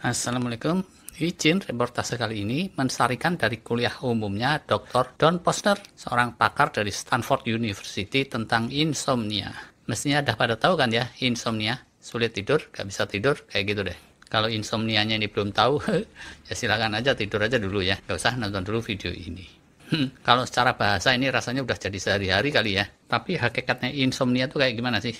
Assalamualaikum. Izin reportase kali ini mensarikan dari kuliah umumnya Dr. Don Posner, seorang pakar dari Stanford University tentang insomnia. Mestinya udah pada tahu kan ya, insomnia, sulit tidur, gak bisa tidur, kayak gitu deh. Kalau insomnianya ini belum tahu, ya silakan aja tidur aja dulu ya, gak usah nonton dulu video ini. Kalau secara bahasa ini rasanya udah jadi sehari-hari kali ya. Tapi hakikatnya insomnia itu kayak gimana sih?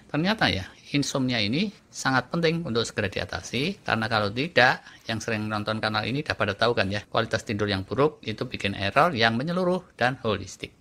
Ternyata ya, insomnia ini sangat penting untuk segera diatasi. Karena kalau tidak, yang sering nonton kanal ini udah pada tahu kan ya, kualitas tidur yang buruk itu bikin error yang menyeluruh dan holistik.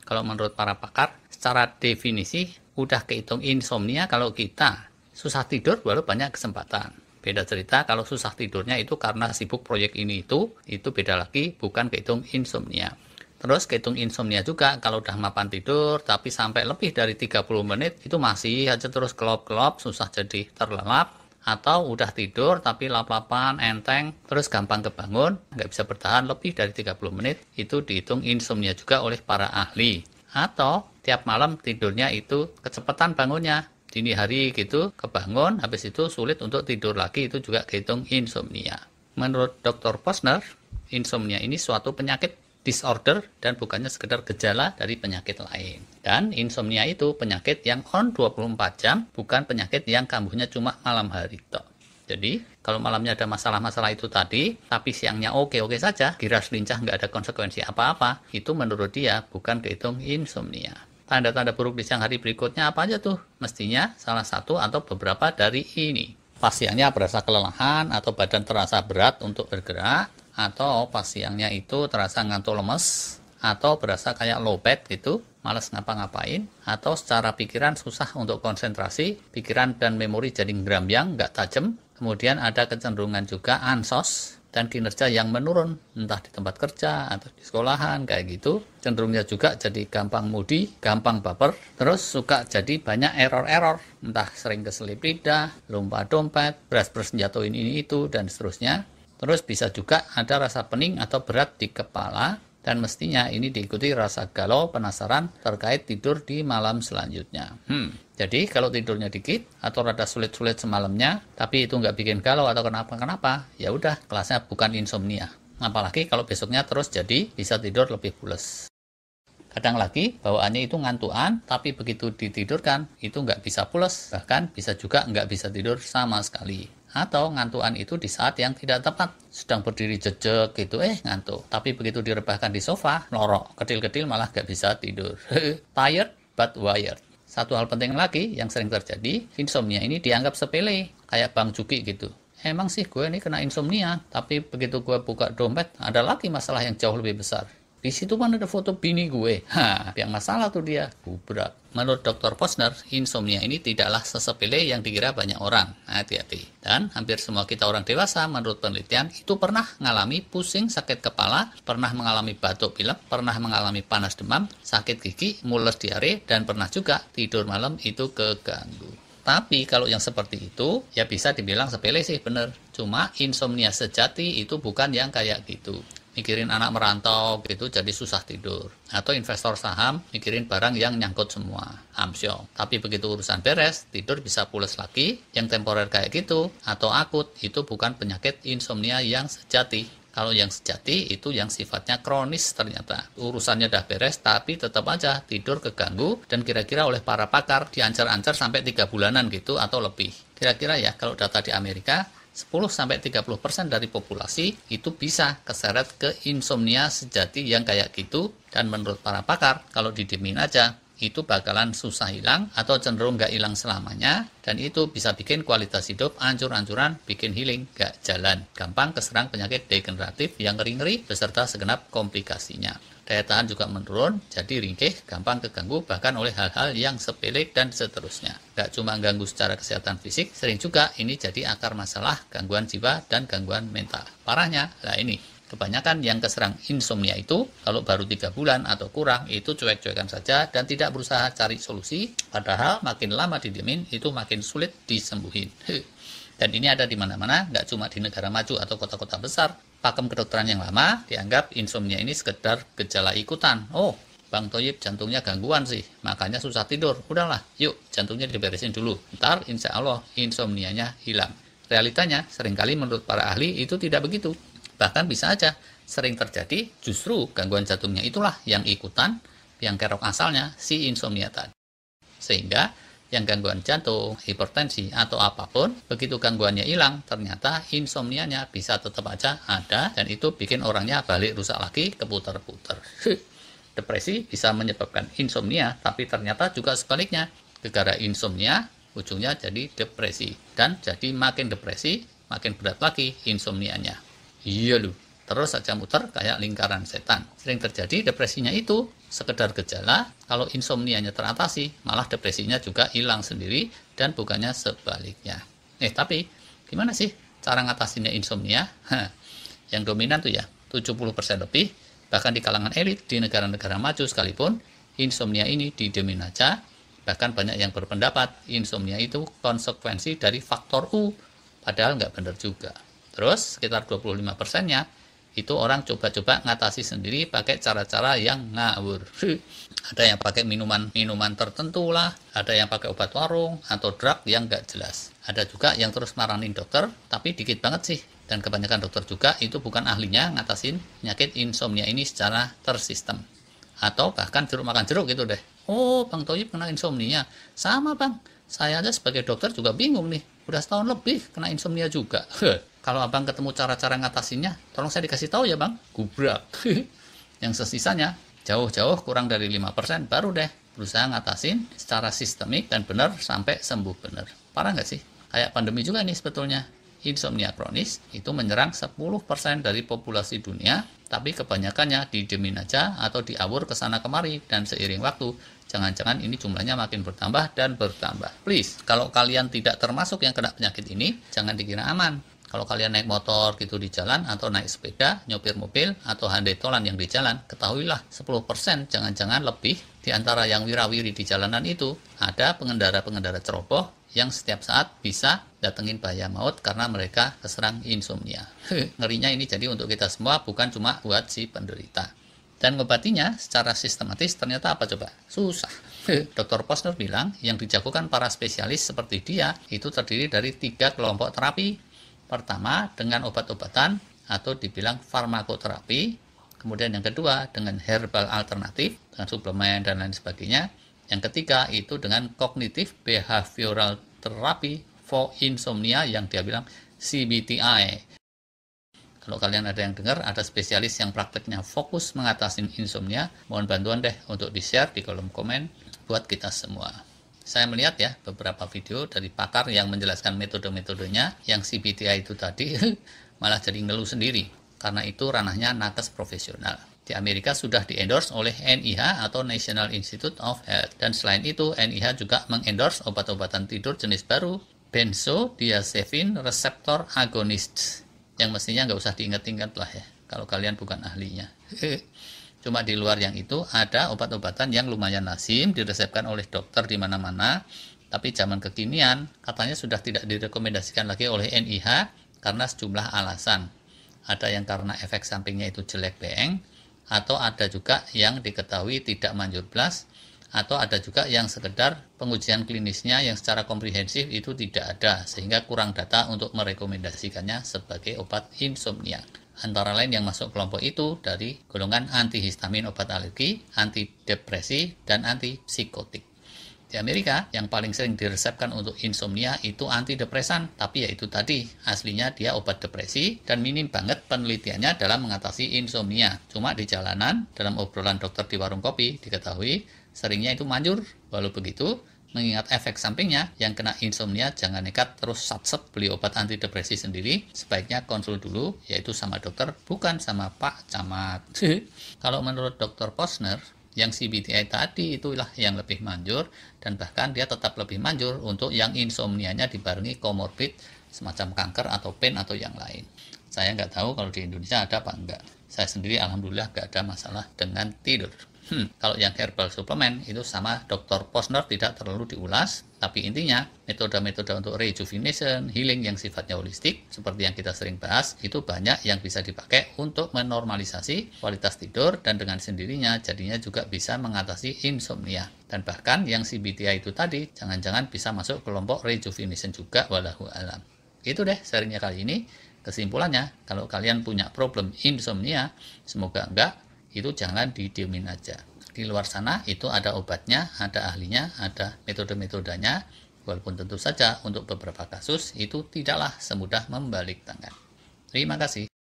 Kalau menurut para pakar, secara definisi udah kehitung insomnia kalau kita susah tidur walau banyak kesempatan. Beda cerita kalau susah tidurnya itu karena sibuk proyek ini itu beda lagi, bukan kehitung insomnia. Terus kehitung insomnia juga kalau udah mapan tidur tapi sampai lebih dari 30 menit itu masih aja terus kelop-kelop, susah jadi terlelap, atau udah tidur tapi lap-lapan, enteng, terus gampang kebangun, nggak bisa bertahan lebih dari 30 menit, itu dihitung insomnia juga oleh para ahli. Atau tiap malam tidurnya itu kecepatan bangunnya, dini hari gitu, kebangun, habis itu sulit untuk tidur lagi, itu juga kehitung insomnia. Menurut Dr. Posner, insomnia ini suatu penyakit disorder dan bukannya sekedar gejala dari penyakit lain. Dan insomnia itu penyakit yang on 24 jam, bukan penyakit yang kambuhnya cuma malam hari toh. Jadi, kalau malamnya ada masalah-masalah itu tadi, tapi siangnya oke-oke saja, giras lincah nggak ada konsekuensi apa-apa, itu menurut dia bukan kehitung insomnia. Tanda-tanda buruk di siang hari berikutnya apa aja tuh? Mestinya salah satu atau beberapa dari ini. Pas siangnya berasa kelelahan atau badan terasa berat untuk bergerak, atau pas siangnya itu terasa ngantuk lemes, atau berasa kayak low batt gitu, malas ngapa-ngapain, atau secara pikiran susah untuk konsentrasi, pikiran dan memori jadi ngerambyang, nggak tajam, kemudian ada kecenderungan juga ansos, dan kinerja yang menurun, entah di tempat kerja atau di sekolahan, kayak gitu. Cenderungnya juga jadi gampang moody, gampang baper, terus suka jadi banyak error-error, entah sering keselip lidah, lupa dompet, beras-beras jatuhin ini itu, dan seterusnya. Terus bisa juga ada rasa pening atau berat di kepala, dan mestinya ini diikuti rasa galau, penasaran terkait tidur di malam selanjutnya. Jadi kalau tidurnya dikit atau rada sulit-sulit semalamnya, tapi itu nggak bikin galau atau kenapa-kenapa, ya udah kelasnya bukan insomnia. Apalagi kalau besoknya terus jadi bisa tidur lebih pules. Kadang lagi bawaannya itu ngantuan, tapi begitu ditidurkan itu nggak bisa pules, bahkan bisa juga nggak bisa tidur sama sekali. Atau ngantuan itu di saat yang tidak tepat, sedang berdiri jejek gitu, ngantuk. Tapi begitu direbahkan di sofa, lorok, kedil-kedil malah nggak bisa tidur. Tired but wired. Satu hal penting lagi yang sering terjadi, insomnia ini dianggap sepele, kayak Bang Juki gitu. Emang sih gue ini kena insomnia, tapi begitu gue buka dompet, ada lagi masalah yang jauh lebih besar. Di situ kan ada foto bini gue. Yang masalah tuh dia, gubrak. Menurut Dr. Posner, insomnia ini tidaklah sesepele yang dikira banyak orang. Hati-hati. Dan hampir semua kita orang dewasa, menurut penelitian, itu pernah mengalami pusing, sakit kepala, pernah mengalami batuk pilek, pernah mengalami panas demam, sakit gigi, mules diare, dan pernah juga tidur malam itu keganggu. Tapi kalau yang seperti itu, ya bisa dibilang sepele sih, bener. Cuma insomnia sejati itu bukan yang kayak gitu. Mikirin anak merantau gitu jadi susah tidur. Atau investor saham mikirin barang yang nyangkut semua. Amsyong. Tapi begitu urusan beres, tidur bisa pules lagi. Yang temporer kayak gitu atau akut itu bukan penyakit insomnia yang sejati. Kalau yang sejati itu yang sifatnya kronis ternyata. Urusannya udah beres tapi tetap aja tidur keganggu dan kira-kira oleh para pakar diancar-ancar sampai 3 bulanan gitu atau lebih. Kira-kira ya kalau data di Amerika 10-30% dari populasi itu bisa keseret ke insomnia sejati yang kayak gitu, dan menurut para pakar kalau didiemin aja itu bakalan susah hilang atau cenderung nggak hilang selamanya, dan itu bisa bikin kualitas hidup ancur-ancuran, bikin healing nggak jalan, gampang keserang penyakit degeneratif yang ngeri-ngeri beserta segenap komplikasinya. Daya tahan juga menurun, jadi ringkih, gampang keganggu bahkan oleh hal-hal yang sepele dan seterusnya. Gak cuma ganggu secara kesehatan fisik, sering juga ini jadi akar masalah gangguan jiwa dan gangguan mental. Parahnya, lah ini, kebanyakan yang keserang insomnia itu, kalau baru 3 bulan atau kurang, itu cuek-cuekan saja dan tidak berusaha cari solusi, padahal makin lama didiemin, itu makin sulit disembuhin. Dan ini ada di mana-mana, nggak cuma di negara maju atau kota-kota besar. Pakem kedokteran yang lama dianggap insomnia ini sekedar gejala ikutan. Oh, Bang Toyib jantungnya gangguan sih, makanya susah tidur. Udahlah, yuk jantungnya diberesin dulu. Ntar insya Allah insomnianya hilang. Realitanya, seringkali menurut para ahli itu tidak begitu. Bahkan bisa aja sering terjadi justru gangguan jantungnya itulah yang ikutan biang kerok asalnya si insomnia tadi. Sehingga yang gangguan jantung, hipertensi, atau apapun, begitu gangguannya hilang, ternyata insomnianya bisa tetap aja ada, dan itu bikin orangnya balik rusak lagi, keputar-putar. Depresi bisa menyebabkan insomnia, tapi ternyata juga sebaliknya. Gara-gara insomnia, ujungnya jadi depresi. Dan jadi makin depresi, makin berat lagi insomnianya. Iya loh, terus saja muter kayak lingkaran setan. Sering terjadi depresinya itu sekedar gejala, kalau insomnianya teratasi, malah depresinya juga hilang sendiri, dan bukannya sebaliknya. Tapi gimana sih cara ngatasinnya insomnia? Yang dominan tuh ya, 70% lebih, bahkan di kalangan elit di negara-negara maju sekalipun, insomnia ini didiemin aja. Bahkan banyak yang berpendapat insomnia itu konsekuensi dari faktor U, padahal nggak benar juga. Terus sekitar 25%-nya itu orang coba-coba ngatasi sendiri pakai cara-cara yang ngawur. Ada yang pakai minuman tertentu lah, ada yang pakai obat warung atau drug yang nggak jelas. Ada juga yang terus maranin dokter, tapi dikit banget sih. Dan kebanyakan dokter juga itu bukan ahlinya ngatasin penyakit insomnia ini secara tersistem. Atau bahkan jeruk makan jeruk gitu deh. Oh, Bang Toyib kena insomnia. Sama Bang, saya aja sebagai dokter juga bingung nih. Udah setahun lebih kena insomnia juga. Kalau abang ketemu cara-cara ngatasinnya, tolong saya dikasih tahu ya bang. Gubrak. Yang sesisanya, jauh-jauh kurang dari 5% baru deh berusaha ngatasin secara sistemik dan benar sampai sembuh benar. Parah nggak sih? Kayak pandemi juga nih sebetulnya. Insomnia kronis itu menyerang 10% dari populasi dunia, tapi kebanyakannya didiemin aja atau diawur ke sana kemari, dan seiring waktu, jangan-jangan ini jumlahnya makin bertambah dan bertambah. Please, kalau kalian tidak termasuk yang kena penyakit ini, jangan dikira aman. Kalau kalian naik motor gitu di jalan, atau naik sepeda, nyopir mobil, atau handai tolan yang di jalan, ketahuilah 10%, jangan-jangan lebih, di antara yang wirawiri di jalanan itu, ada pengendara-pengendara ceroboh yang setiap saat bisa datengin bahaya maut karena mereka keserang insomnia. Ngerinya ini jadi untuk kita semua, bukan cuma buat si penderita. Dan ngobatinya secara sistematis ternyata apa coba? Susah. Dr. Posner bilang yang dijagokan para spesialis seperti dia itu terdiri dari 3 kelompok terapi. Pertama dengan obat-obatan atau dibilang farmakoterapi. Kemudian yang kedua dengan herbal alternatif, dengan suplemen dan lain sebagainya. Yang ketiga itu dengan cognitive behavioral therapy for insomnia yang dia bilang CBTI. Kalau kalian ada yang dengar, ada spesialis yang prakteknya fokus mengatasi insomnia, mohon bantuan deh untuk di-share di kolom komen buat kita semua. Saya melihat ya beberapa video dari pakar yang menjelaskan metode-metodenya yang CBTI itu tadi malah jadi ngeluh sendiri, karena itu ranahnya nakes profesional. Di Amerika sudah di-endorse oleh NIH atau National Institute of Health. Dan selain itu, NIH juga mengendorse obat-obatan tidur jenis baru, benzodiazepine receptor agonist, yang mestinya nggak usah diingat-ingat lah ya, kalau kalian bukan ahlinya. Cuma di luar yang itu, ada obat-obatan yang lumayan lazim, diresepkan oleh dokter di mana-mana, tapi zaman kekinian katanya sudah tidak direkomendasikan lagi oleh NIH karena sejumlah alasan. Ada yang karena efek sampingnya itu jelek beeng, atau ada juga yang diketahui tidak manjur blas, atau ada juga yang sekedar pengujian klinisnya yang secara komprehensif itu tidak ada, sehingga kurang data untuk merekomendasikannya sebagai obat insomnia. Antara lain yang masuk kelompok itu dari golongan antihistamin obat alergi, antidepresi, dan antipsikotik. Di Amerika, yang paling sering diresepkan untuk insomnia itu antidepresan, tapi ya itu tadi, aslinya dia obat depresi dan minim banget penelitiannya dalam mengatasi insomnia. Cuma di jalanan, dalam obrolan dokter di warung kopi, diketahui seringnya itu manjur. Walau begitu, mengingat efek sampingnya, yang kena insomnia jangan nekat terus satset beli obat antidepresi sendiri, sebaiknya konsul dulu, yaitu sama dokter, bukan sama Pak Camat. Kalau menurut Dr. Posner, yang CBTI tadi itulah yang lebih manjur, dan bahkan dia tetap lebih manjur untuk yang insomnianya dibarengi komorbid semacam kanker atau pain atau yang lain. Saya nggak tahu kalau di Indonesia ada apa enggak. Saya sendiri alhamdulillah nggak ada masalah dengan tidur. Kalau yang herbal suplemen itu sama Dr. Posner tidak terlalu diulas, tapi intinya metode-metode untuk rejuvenation, healing yang sifatnya holistik seperti yang kita sering bahas itu banyak yang bisa dipakai untuk menormalisasi kualitas tidur, dan dengan sendirinya jadinya juga bisa mengatasi insomnia. Dan bahkan yang CBTI itu tadi jangan-jangan bisa masuk kelompok rejuvenation juga, wallahu alam. Itu deh sharingnya kali ini. Kesimpulannya, kalau kalian punya problem insomnia, semoga enggak, itu jangan didiemin aja. Di luar sana itu ada obatnya, ada ahlinya, ada metode-metodenya, walaupun tentu saja untuk beberapa kasus itu tidaklah semudah membalik tangan. Terima kasih.